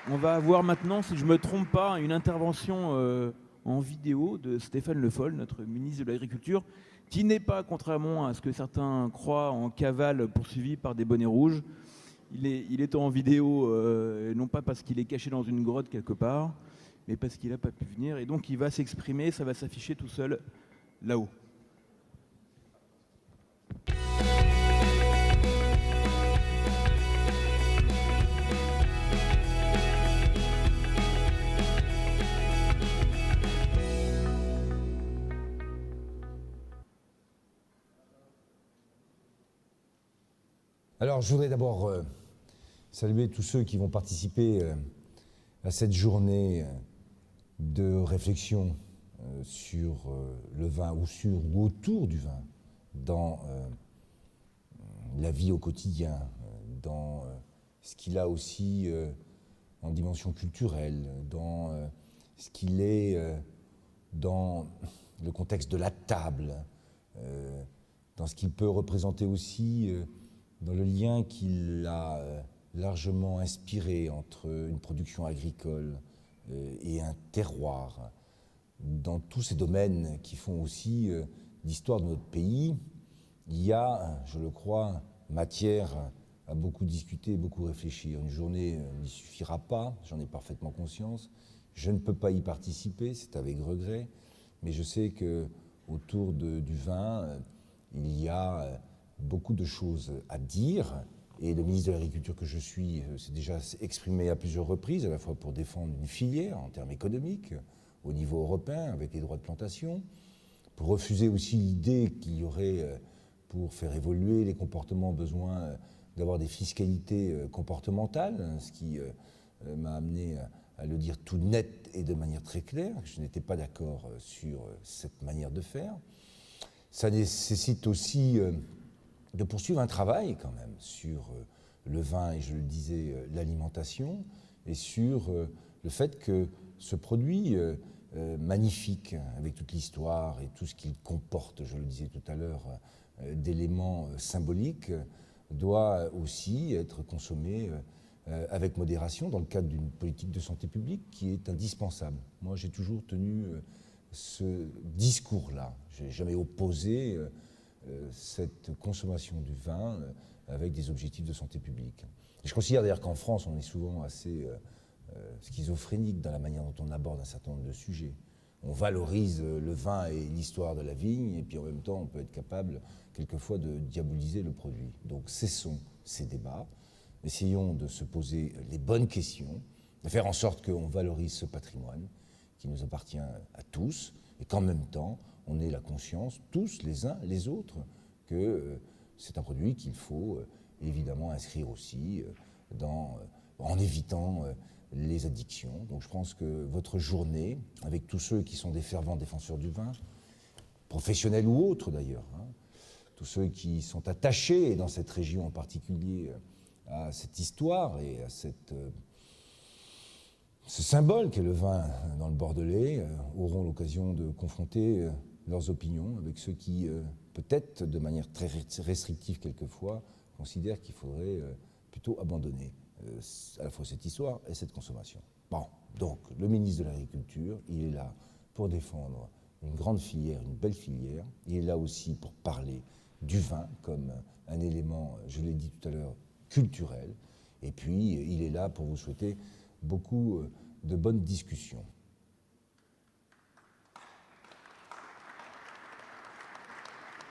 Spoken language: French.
On va avoir maintenant, si je ne me trompe pas, une intervention en vidéo de Stéphane Le Foll, notre ministre de l'Agriculture, qui n'est pas, contrairement à ce que certains croient, en cavale poursuivi par des bonnets rouges. Il est en vidéo, non pas parce qu'il est caché dans une grotte quelque part, mais parce qu'il n'a pas pu venir. Et donc il va s'exprimer, ça va s'afficher tout seul là-haut. Alors, je voudrais d'abord saluer tous ceux qui vont participer à cette journée de réflexion sur le vin ou autour du vin dans la vie au quotidien, dans ce qu'il a aussi en dimension culturelle, dans ce qu'il est dans le contexte de la table, dans ce qu'il peut représenter aussi dans le lien qu'il a largement inspiré entre une production agricole et un terroir. Dans tous ces domaines qui font aussi l'histoire de notre pays, il y a, je le crois, matière à beaucoup discuter, beaucoup réfléchir. Une journée n'y suffira pas, j'en ai parfaitement conscience. Je ne peux pas y participer, c'est avec regret, mais je sais qu'autour du vin, il y a beaucoup de choses à dire, et le ministre de l'Agriculture que je suis s'est déjà exprimé à plusieurs reprises, à la fois pour défendre une filière en termes économiques, au niveau européen, avec les droits de plantation, pour refuser aussi l'idée qu'il y aurait, pour faire évoluer les comportements, besoin d'avoir des fiscalités comportementales, ce qui m'a amené à le dire tout net et de manière très claire. Je n'étais pas d'accord sur cette manière de faire. Ça nécessite aussi de poursuivre un travail quand même sur le vin et je le disais, l'alimentation, et sur le fait que ce produit magnifique, avec toute l'histoire et tout ce qu'il comporte, je le disais tout à l'heure, d'éléments symboliques, doit aussi être consommé avec modération dans le cadre d'une politique de santé publique qui est indispensable. Moi, j'ai toujours tenu ce discours-là. Je n'ai jamais opposé cette consommation du vin avec des objectifs de santé publique. Et je considère d'ailleurs qu'en France, on est souvent assez schizophrénique dans la manière dont on aborde un certain nombre de sujets. On valorise le vin et l'histoire de la vigne, et puis en même temps, on peut être capable, quelquefois, de diaboliser le produit. Donc cessons ces débats, essayons de se poser les bonnes questions, de faire en sorte qu'on valorise ce patrimoine qui nous appartient à tous, et qu'en même temps, on ait la conscience, tous les uns les autres, que c'est un produit qu'il faut évidemment inscrire aussi en évitant les addictions. Donc je pense que votre journée, avec tous ceux qui sont des fervents défenseurs du vin, professionnels ou autres d'ailleurs, tous ceux qui sont attachés dans cette région en particulier à cette histoire et à ce symbole qu'est le vin dans le Bordelais, auront l'occasion de confronter leurs opinions avec ceux qui, peut-être de manière très restrictive quelquefois, considèrent qu'il faudrait plutôt abandonner à la fois cette histoire et cette consommation. Bon, donc le ministre de l'Agriculture, il est là pour défendre une grande filière, une belle filière. Il est là aussi pour parler du vin comme un élément, je l'ai dit tout à l'heure, culturel. Et puis, il est là pour vous souhaiter beaucoup de bonnes discussions.